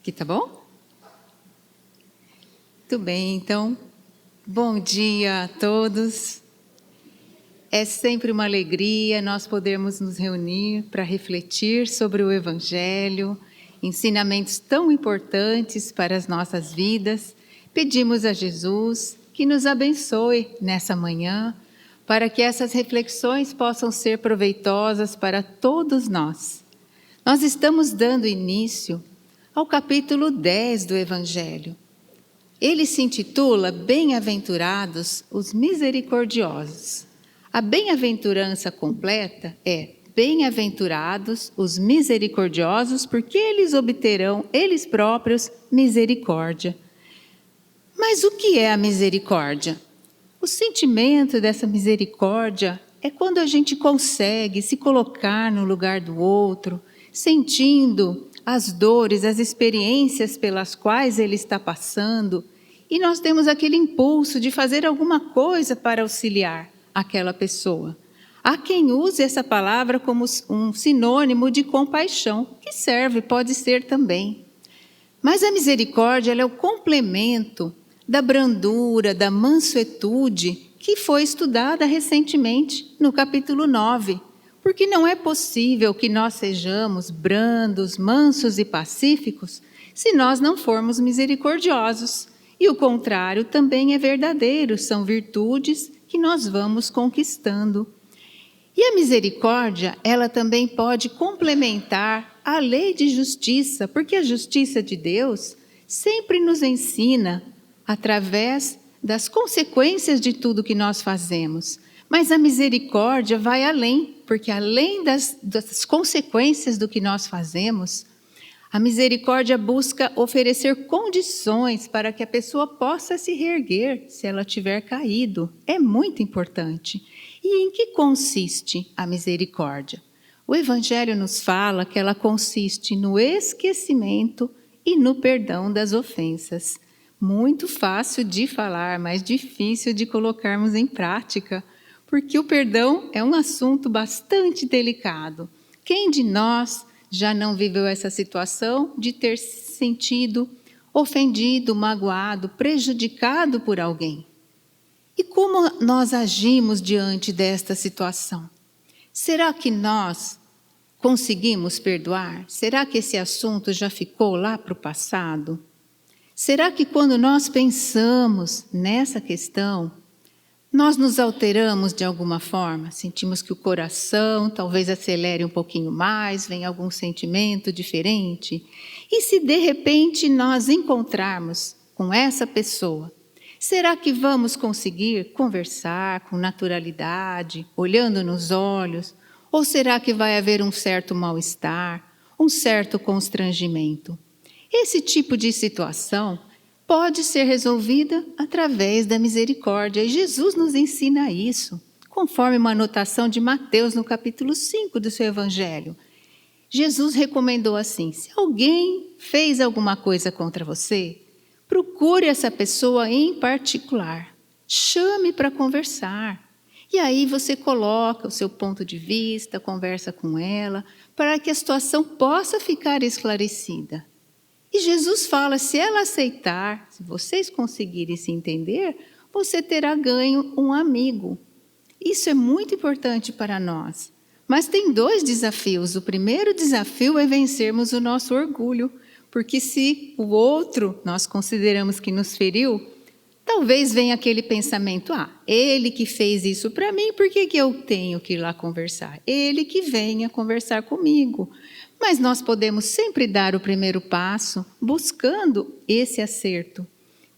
Aqui tá bom? Muito bem, então, bom dia a todos. É sempre uma alegria nós podermos nos reunir para refletir sobre o Evangelho, ensinamentos tão importantes para as nossas vidas. Pedimos a Jesus que nos abençoe nessa manhã, para que essas reflexões possam ser proveitosas para todos nós. Nós estamos dando início ao capítulo 10 do Evangelho. Ele se intitula Bem-aventurados os misericordiosos. A bem-aventurança completa é Bem-aventurados os misericordiosos, porque eles obterão, eles próprios, misericórdia. Mas o que é a misericórdia? O sentimento dessa misericórdia é quando a gente consegue se colocar no lugar do outro, sentindo as dores, as experiências pelas quais ele está passando, e nós temos aquele impulso de fazer alguma coisa para auxiliar aquela pessoa. Há quem use essa palavra como um sinônimo de compaixão, que serve, pode ser também. Mas a misericórdia ela é o complemento da brandura, da mansuetude, que foi estudada recentemente no capítulo 9. Porque não é possível que nós sejamos brandos, mansos e pacíficos se nós não formos misericordiosos. E o contrário também é verdadeiro, são virtudes que nós vamos conquistando. E a misericórdia, ela também pode complementar a lei de justiça, porque a justiça de Deus sempre nos ensina através das consequências de tudo que nós fazemos. Mas a misericórdia vai além, porque além das consequências do que nós fazemos, a misericórdia busca oferecer condições para que a pessoa possa se reerguer se ela tiver caído. É muito importante. E em que consiste a misericórdia? O Evangelho nos fala que ela consiste no esquecimento e no perdão das ofensas. Muito fácil de falar, mas difícil de colocarmos em prática, porque o perdão é um assunto bastante delicado. Quem de nós já não viveu essa situação de ter se sentido ofendido, magoado, prejudicado por alguém? E como nós agimos diante desta situação? Será que nós conseguimos perdoar? Será que esse assunto já ficou lá para o passado? Será que quando nós pensamos nessa questão, nós nos alteramos de alguma forma? Sentimos que o coração talvez acelere um pouquinho mais, vem algum sentimento diferente? E se de repente nós encontrarmos com essa pessoa, será que vamos conseguir conversar com naturalidade, olhando nos olhos? Ou será que vai haver um certo mal-estar, um certo constrangimento? Esse tipo de situação pode ser resolvida através da misericórdia. E Jesus nos ensina isso, conforme uma anotação de Mateus no capítulo 5 do seu Evangelho. Jesus recomendou assim: se alguém fez alguma coisa contra você, procure essa pessoa em particular, chame para conversar. E aí você coloca o seu ponto de vista, conversa com ela, para que a situação possa ficar esclarecida. E Jesus fala, se ela aceitar, se vocês conseguirem se entender, você terá ganho um amigo. Isso é muito importante para nós. Mas tem dois desafios. O primeiro desafio é vencermos o nosso orgulho, porque se o outro nós consideramos que nos feriu, talvez venha aquele pensamento, ele que fez isso para mim, por que eu tenho que ir lá conversar? Ele que venha conversar comigo. Mas nós podemos sempre dar o primeiro passo, buscando esse acerto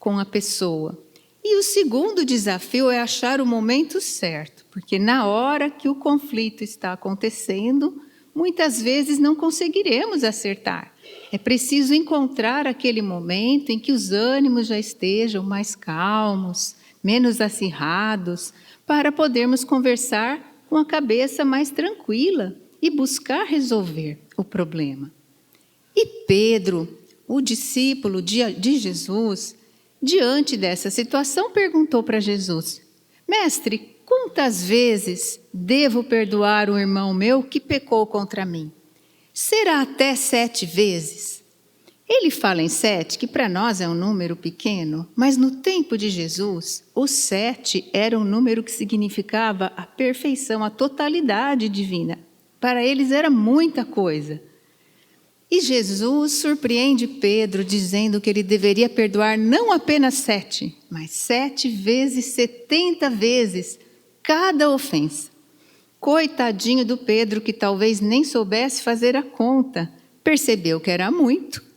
com a pessoa. E o segundo desafio é achar o momento certo, porque na hora que o conflito está acontecendo, muitas vezes não conseguiremos acertar. É preciso encontrar aquele momento em que os ânimos já estejam mais calmos, menos acirrados, para podermos conversar com a cabeça mais tranquila e buscar resolver o problema. E Pedro, o discípulo de Jesus, diante dessa situação, perguntou para Jesus: Mestre, quantas vezes devo perdoar um irmão meu que pecou contra mim? Será até 7 vezes? Ele fala em 7, que para nós é um número pequeno, mas no tempo de Jesus, o 7 era um número que significava a perfeição, a totalidade divina. Para eles era muita coisa. E Jesus surpreende Pedro dizendo que ele deveria perdoar não apenas 7, mas 7 vezes, 70 vezes cada ofensa. Coitadinho do Pedro, que talvez nem soubesse fazer a conta, percebeu que era muito.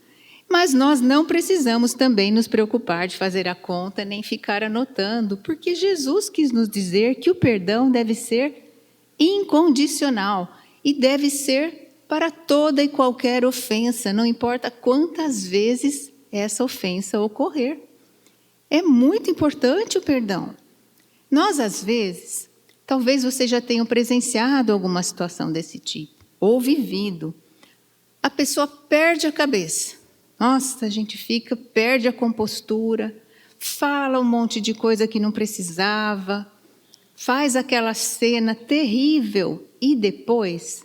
Mas nós não precisamos também nos preocupar de fazer a conta nem ficar anotando, porque Jesus quis nos dizer que o perdão deve ser incondicional e deve ser para toda e qualquer ofensa, não importa quantas vezes essa ofensa ocorrer. É muito importante o perdão. Nós, às vezes, talvez você já tenha presenciado alguma situação desse tipo, ou vivido. A pessoa perde a cabeça. Nossa, a gente perde a compostura, fala um monte de coisa que não precisava, faz aquela cena terrível e depois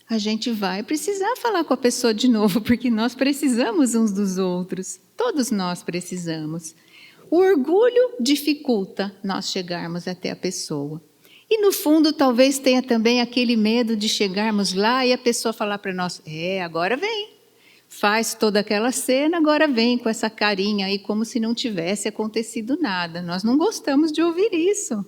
a gente vai precisar falar com a pessoa de novo, porque nós precisamos uns dos outros, todos nós precisamos. O orgulho dificulta nós chegarmos até a pessoa. E no fundo talvez tenha também aquele medo de chegarmos lá e a pessoa falar para nós, agora vem. Faz toda aquela cena, agora vem com essa carinha aí como se não tivesse acontecido nada. Nós não gostamos de ouvir isso.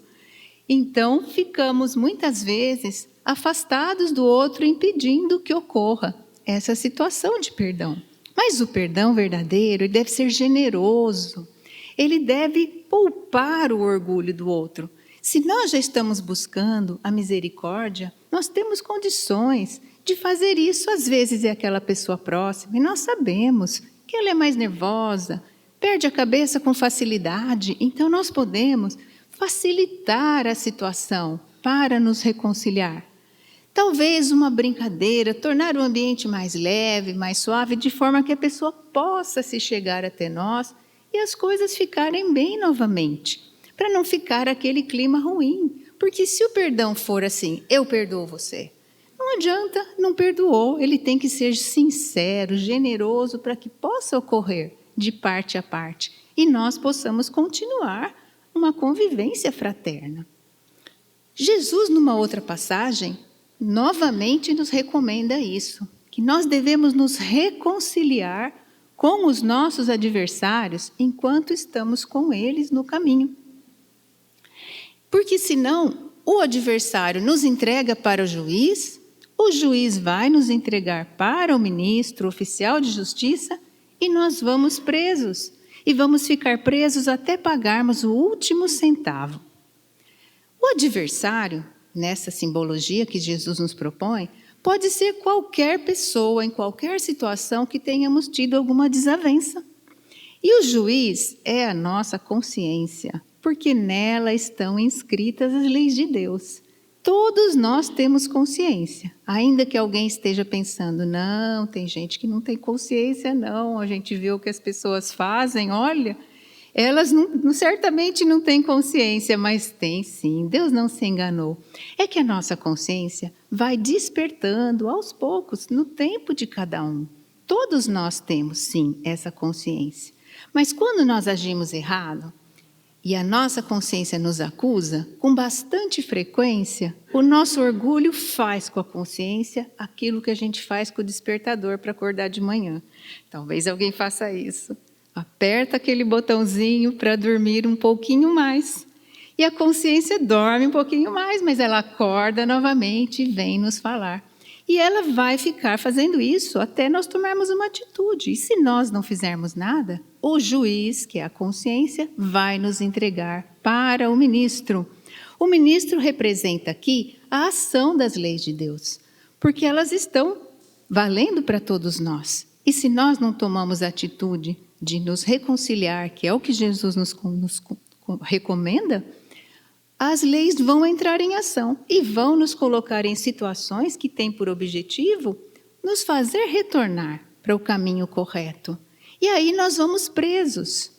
Então, ficamos muitas vezes afastados do outro, impedindo que ocorra essa situação de perdão. Mas o perdão verdadeiro, ele deve ser generoso. Ele deve poupar o orgulho do outro. Se nós já estamos buscando a misericórdia, nós temos condições de fazer isso. Às vezes é aquela pessoa próxima e nós sabemos que ela é mais nervosa, perde a cabeça com facilidade, então nós podemos facilitar a situação para nos reconciliar. Talvez uma brincadeira, tornar o ambiente mais leve, mais suave, de forma que a pessoa possa se chegar até nós e as coisas ficarem bem novamente, para não ficar aquele clima ruim. Porque se o perdão for assim, eu perdoo você, não adianta, não perdoou, ele tem que ser sincero, generoso, para que possa ocorrer de parte a parte e nós possamos continuar uma convivência fraterna. Jesus, numa outra passagem, novamente nos recomenda isso, que nós devemos nos reconciliar com os nossos adversários enquanto estamos com eles no caminho. Porque senão o adversário nos entrega para o juiz vai nos entregar para o ministro, oficial de justiça, e nós vamos presos. E vamos ficar presos até pagarmos o último centavo. O adversário, nessa simbologia que Jesus nos propõe, pode ser qualquer pessoa, em qualquer situação que tenhamos tido alguma desavença. E o juiz é a nossa consciência, porque nela estão inscritas as leis de Deus. Todos nós temos consciência, ainda que alguém esteja pensando, não, tem gente que não tem consciência, não, a gente vê o que as pessoas fazem, olha, elas certamente não têm consciência, mas tem sim, Deus não se enganou. É que a nossa consciência vai despertando aos poucos, no tempo de cada um. Todos nós temos sim essa consciência, mas quando nós agimos errado, e a nossa consciência nos acusa, com bastante frequência, o nosso orgulho faz com a consciência aquilo que a gente faz com o despertador para acordar de manhã. Talvez alguém faça isso. Aperta aquele botãozinho para dormir um pouquinho mais. E a consciência dorme um pouquinho mais, mas ela acorda novamente e vem nos falar. E ela vai ficar fazendo isso até nós tomarmos uma atitude. E se nós não fizermos nada, o juiz, que é a consciência, vai nos entregar para o ministro. O ministro representa aqui a ação das leis de Deus, porque elas estão valendo para todos nós. E se nós não tomamos a atitude de nos reconciliar, que é o que Jesus nos recomenda, as leis vão entrar em ação e vão nos colocar em situações que têm por objetivo nos fazer retornar para o caminho correto. E aí nós vamos presos.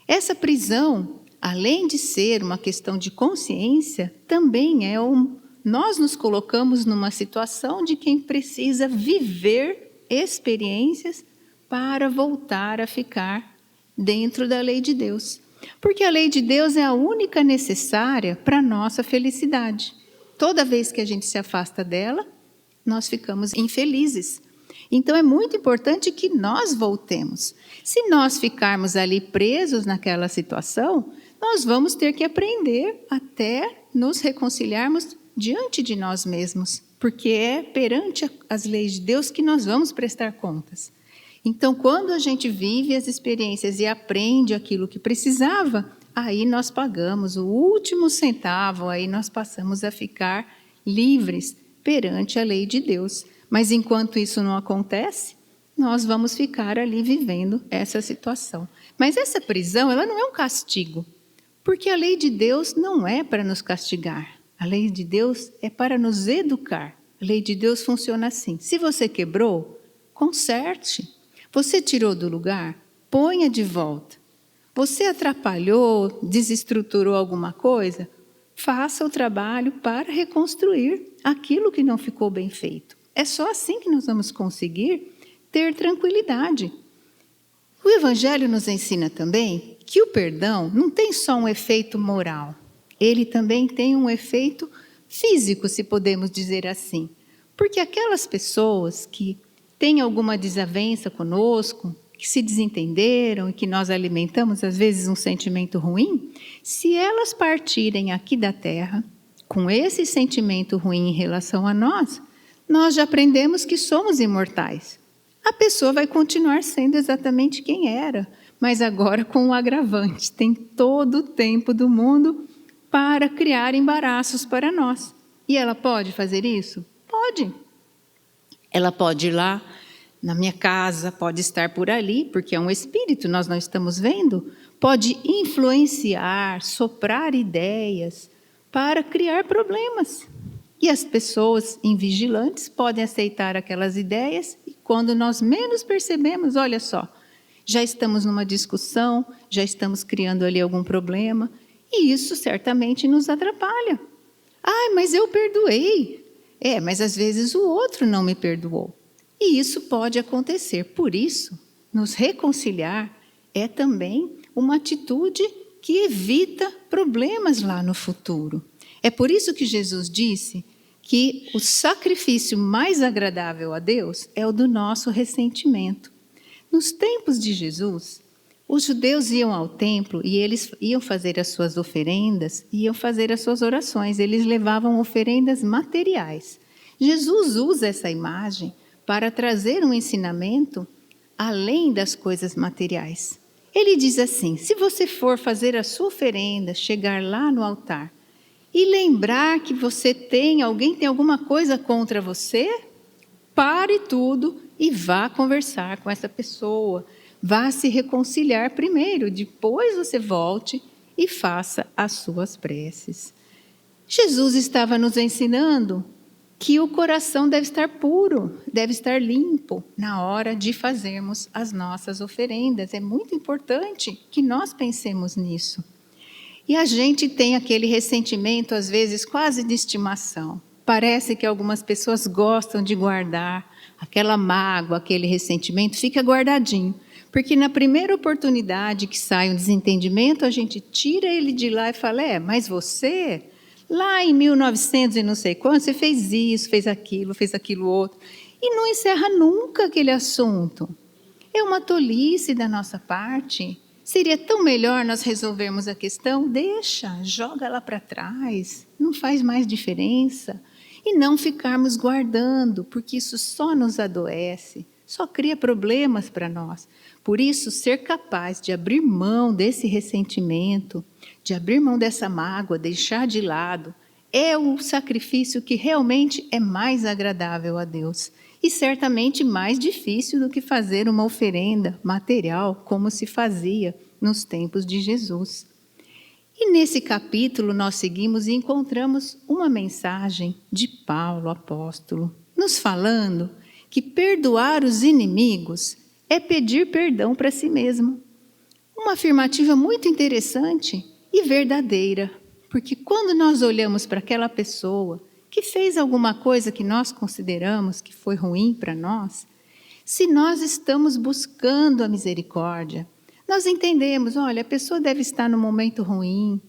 Essa prisão, além de ser uma questão de consciência, também nós nos colocamos numa situação de quem precisa viver experiências para voltar a ficar dentro da lei de Deus. Porque a lei de Deus é a única necessária para a nossa felicidade. Toda vez que a gente se afasta dela, nós ficamos infelizes. Então é muito importante que nós voltemos. Se nós ficarmos ali presos naquela situação, nós vamos ter que aprender até nos reconciliarmos diante de nós mesmos, porque é perante as leis de Deus que nós vamos prestar contas. Então, quando a gente vive as experiências e aprende aquilo que precisava, aí nós pagamos o último centavo, aí nós passamos a ficar livres perante a lei de Deus. Mas enquanto isso não acontece, nós vamos ficar ali vivendo essa situação. Mas essa prisão, ela não é um castigo, porque a lei de Deus não é para nos castigar. A lei de Deus é para nos educar. A lei de Deus funciona assim: se você quebrou, conserte. Você tirou do lugar, ponha de volta. Você atrapalhou, desestruturou alguma coisa, faça o trabalho para reconstruir aquilo que não ficou bem feito. É só assim que nós vamos conseguir ter tranquilidade. O Evangelho nos ensina também que o perdão não tem só um efeito moral, ele também tem um efeito físico, se podemos dizer assim. Porque aquelas pessoas que têm alguma desavença conosco, que se desentenderam e que nós alimentamos às vezes um sentimento ruim, se elas partirem aqui da terra com esse sentimento ruim em relação a nós, nós já aprendemos que somos imortais. A pessoa vai continuar sendo exatamente quem era, mas agora com um agravante. Tem todo o tempo do mundo para criar embaraços para nós. E ela pode fazer isso? Pode. Ela pode ir lá na minha casa, pode estar por ali, porque é um espírito, nós não estamos vendo. Pode influenciar, soprar ideias para criar problemas. E as pessoas invigilantes podem aceitar aquelas ideias e quando nós menos percebemos, olha só, já estamos numa discussão, já estamos criando ali algum problema e isso certamente nos atrapalha. Mas eu perdoei. Mas às vezes o outro não me perdoou. E isso pode acontecer. Por isso, nos reconciliar é também uma atitude que evita problemas lá no futuro. É por isso que Jesus disse que o sacrifício mais agradável a Deus é o do nosso ressentimento. Nos tempos de Jesus, os judeus iam ao templo e eles iam fazer as suas oferendas, iam fazer as suas orações, eles levavam oferendas materiais. Jesus usa essa imagem para trazer um ensinamento além das coisas materiais. Ele diz assim: se você for fazer a sua oferenda, chegar lá no altar e lembrar que alguém tem alguma coisa contra você, pare tudo e vá conversar com essa pessoa. Vá se reconciliar primeiro, depois você volte e faça as suas preces. Jesus estava nos ensinando que o coração deve estar puro, deve estar limpo na hora de fazermos as nossas oferendas. É muito importante que nós pensemos nisso. E a gente tem aquele ressentimento, às vezes, quase de estimação. Parece que algumas pessoas gostam de guardar aquela mágoa, aquele ressentimento, fica guardadinho. Porque na primeira oportunidade que sai um desentendimento, a gente tira ele de lá e fala: mas você, lá em 1900 e não sei quando, você fez isso, fez aquilo outro. E não encerra nunca aquele assunto. É uma tolice da nossa parte. Seria tão melhor nós resolvermos a questão, joga lá para trás, não faz mais diferença. E não ficarmos guardando, porque isso só nos adoece, só cria problemas para nós. Por isso, ser capaz de abrir mão desse ressentimento, de abrir mão dessa mágoa, deixar de lado, é o sacrifício que realmente é mais agradável a Deus. E certamente mais difícil do que fazer uma oferenda material, como se fazia nos tempos de Jesus. E nesse capítulo nós seguimos e encontramos uma mensagem de Paulo, apóstolo, nos falando que perdoar os inimigos é pedir perdão para si mesmo. Uma afirmativa muito interessante e verdadeira, porque quando nós olhamos para aquela pessoa que fez alguma coisa que nós consideramos que foi ruim para nós, Se nós estamos buscando a misericórdia, nós entendemos, olha, a pessoa deve estar num momento ruim,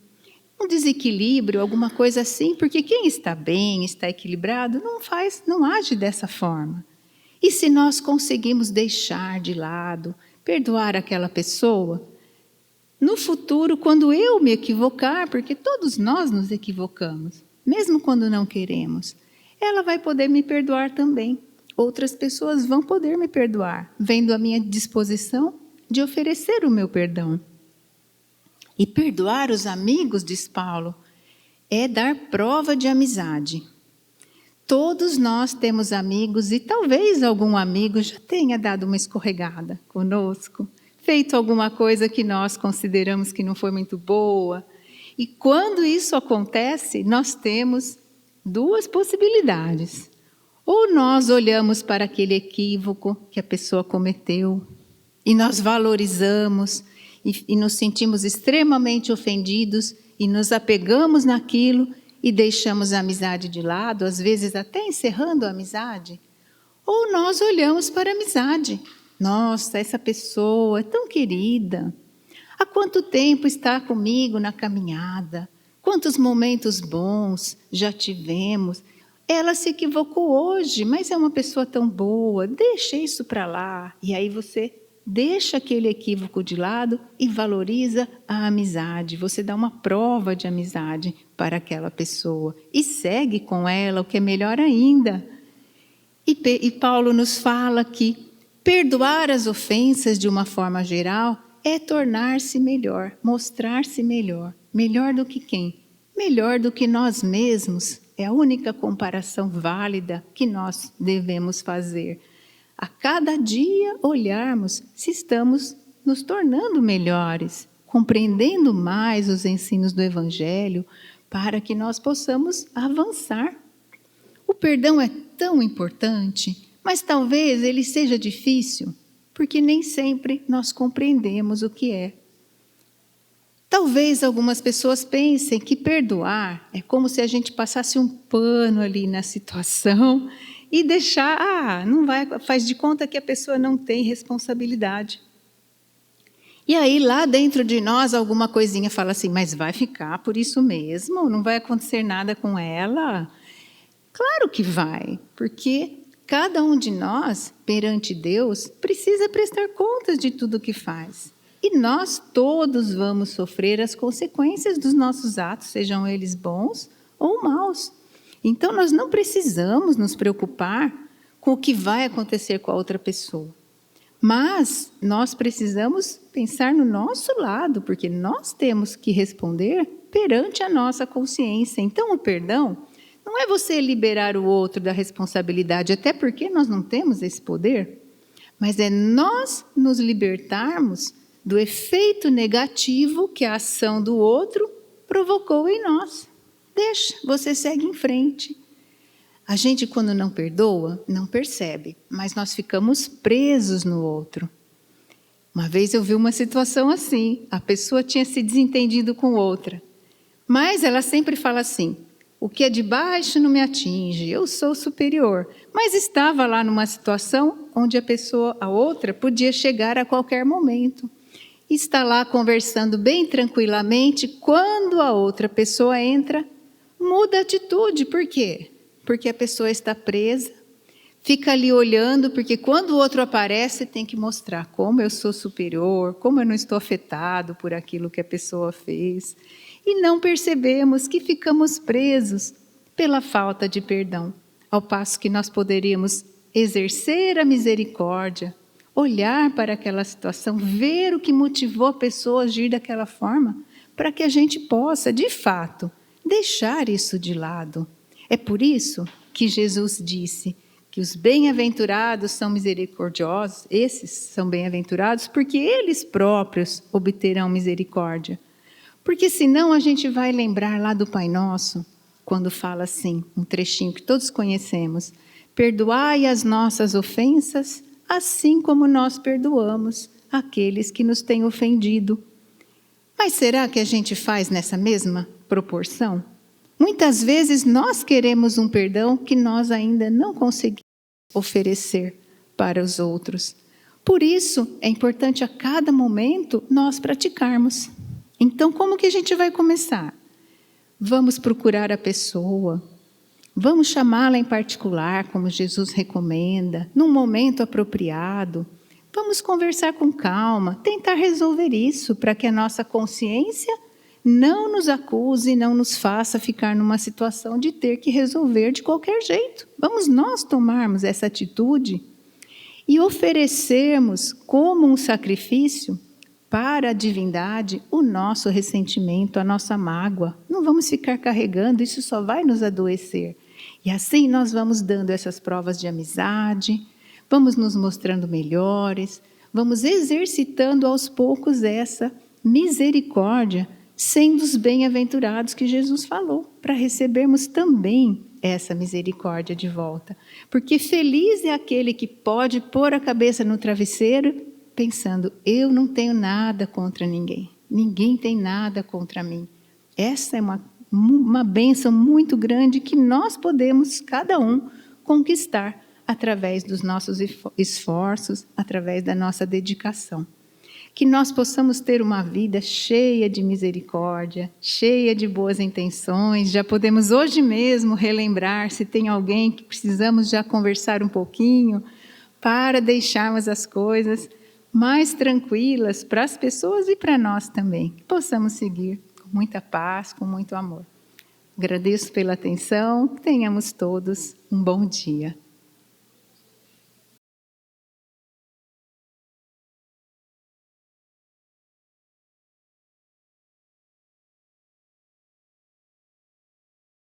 um desequilíbrio, alguma coisa assim, porque quem está bem, está equilibrado, não age dessa forma. E se nós conseguimos deixar de lado, perdoar aquela pessoa, no futuro, quando eu me equivocar, porque todos nós nos equivocamos, mesmo quando não queremos, ela vai poder me perdoar também. Outras pessoas vão poder me perdoar, vendo a minha disposição de oferecer o meu perdão. E perdoar os amigos, diz Paulo, é dar prova de amizade. Todos nós temos amigos e talvez algum amigo já tenha dado uma escorregada conosco, feito alguma coisa que nós consideramos que não foi muito boa. E quando isso acontece, nós temos duas possibilidades. Ou nós olhamos para aquele equívoco que a pessoa cometeu e nós valorizamos e nos sentimos extremamente ofendidos e nos apegamos naquilo e deixamos a amizade de lado, às vezes até encerrando a amizade. Ou nós olhamos para a amizade. Nossa, essa pessoa é tão querida. Há quanto tempo está comigo na caminhada? Quantos momentos bons já tivemos? Ela se equivocou hoje, mas é uma pessoa tão boa. Deixa isso para lá. E aí você deixa aquele equívoco de lado e valoriza a amizade. Você dá uma prova de amizade para aquela pessoa e segue com ela, o que é melhor ainda. E Paulo nos fala que perdoar as ofensas de uma forma geral é tornar-se melhor, mostrar-se melhor. Melhor do que quem? Melhor do que nós mesmos. É a única comparação válida que nós devemos fazer. A cada dia olharmos se estamos nos tornando melhores, compreendendo mais os ensinos do Evangelho, para que nós possamos avançar. O perdão é tão importante, mas talvez ele seja difícil, porque nem sempre nós compreendemos o que é. Talvez algumas pessoas pensem que perdoar é como se a gente passasse um pano ali na situação e deixar, faz de conta que a pessoa não tem responsabilidade. E aí lá dentro de nós alguma coisinha fala assim, mas vai ficar por isso mesmo? Não vai acontecer nada com ela? Claro que vai, porque cada um de nós, perante Deus, precisa prestar contas de tudo o que faz. E nós todos vamos sofrer as consequências dos nossos atos, sejam eles bons ou maus. Então, nós não precisamos nos preocupar com o que vai acontecer com a outra pessoa. Mas nós precisamos pensar no nosso lado, porque nós temos que responder perante a nossa consciência. Então, o perdão não é você liberar o outro da responsabilidade, até porque nós não temos esse poder, mas é nós nos libertarmos do efeito negativo que a ação do outro provocou em nós. Deixa, você segue em frente. A gente, quando não perdoa, não percebe, mas nós ficamos presos no outro. Uma vez eu vi uma situação assim, a pessoa tinha se desentendido com outra, mas ela sempre fala assim, o que é de baixo não me atinge, eu sou superior. Mas estava lá numa situação onde a outra, podia chegar a qualquer momento. Está lá conversando bem tranquilamente, quando a outra pessoa entra, muda a atitude. Por quê? Porque a pessoa está presa, fica ali olhando, porque quando o outro aparece, tem que mostrar como eu sou superior, como eu não estou afetado por aquilo que a pessoa fez. E não percebemos que ficamos presos pela falta de perdão, ao passo que nós poderíamos exercer a misericórdia, olhar para aquela situação, ver o que motivou a pessoa a agir daquela forma, para que a gente possa, de fato, deixar isso de lado. É por isso que Jesus disse que os bem-aventurados são misericordiosos, esses são bem-aventurados, porque eles próprios obterão misericórdia. Porque senão a gente vai lembrar lá do Pai Nosso, quando fala assim, um trechinho que todos conhecemos, perdoai as nossas ofensas, assim como nós perdoamos aqueles que nos têm ofendido. Mas será que a gente faz nessa mesma proporção? Muitas vezes nós queremos um perdão que nós ainda não conseguimos oferecer para os outros. Por isso, é importante a cada momento nós praticarmos. Então, como que a gente vai começar? Vamos procurar a pessoa, vamos chamá-la em particular, como Jesus recomenda, num momento apropriado. Vamos conversar com calma, tentar resolver isso para que a nossa consciência não nos acuse, não nos faça ficar numa situação de ter que resolver de qualquer jeito. Vamos nós tomarmos essa atitude e oferecermos como um sacrifício para a divindade o nosso ressentimento, a nossa mágoa. Não vamos ficar carregando, isso só vai nos adoecer. E assim nós vamos dando essas provas de amizade, vamos nos mostrando melhores, vamos exercitando aos poucos essa misericórdia, sendo os bem-aventurados que Jesus falou, para recebermos também essa misericórdia de volta. Porque feliz é aquele que pode pôr a cabeça no travesseiro pensando, eu não tenho nada contra ninguém, ninguém tem nada contra mim. Essa é uma bênção muito grande que nós podemos, cada um, conquistar através dos nossos esforços, através da nossa dedicação. Que nós possamos ter uma vida cheia de misericórdia, cheia de boas intenções. Já podemos hoje mesmo relembrar se tem alguém que precisamos já conversar um pouquinho para deixarmos as coisas mais tranquilas para as pessoas e para nós também. Que possamos seguir com muita paz, com muito amor. Agradeço pela atenção, tenhamos todos um bom dia.